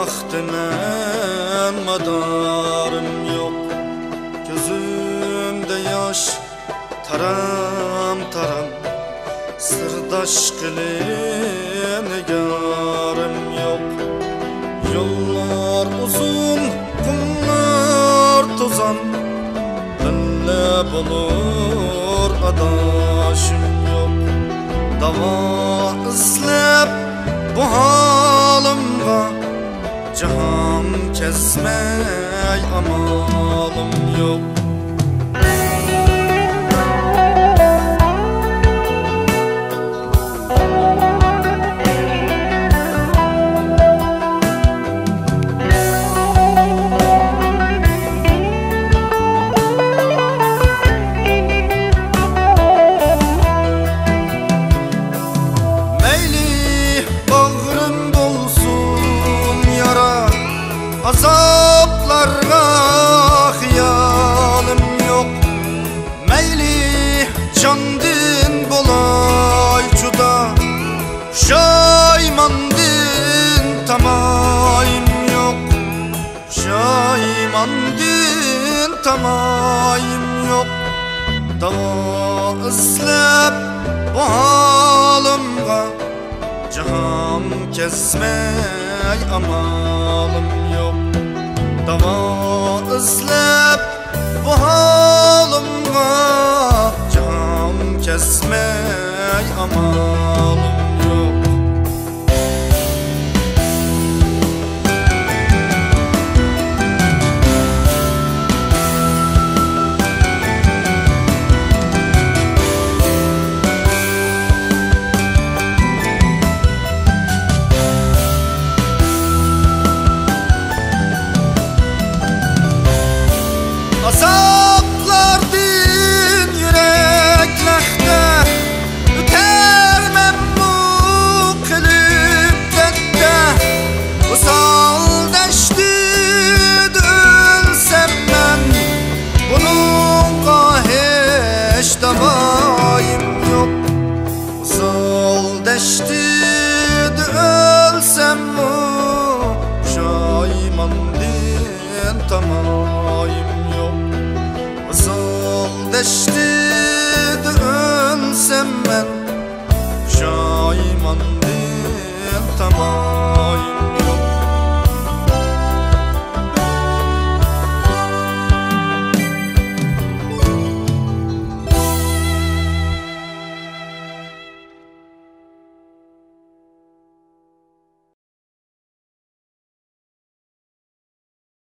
bahtinen madarım yok. Gözümde yaş taram taram, sırdaş kılın nigarım yok. Yollar uzun, kumlar tozan, benle bulur adaşım yok. Dava izlep bu halimga, cihan kesmey amalım yok. Azaplarga hiyalim yok. Meyli candin bolay juda, şaymandin tamayim yok. Şaymandin tamayim yok. Dava izlep bu halimga, cihan kesmey amalım yok. Dava izlep bu halimga, cihan kesmey amalım.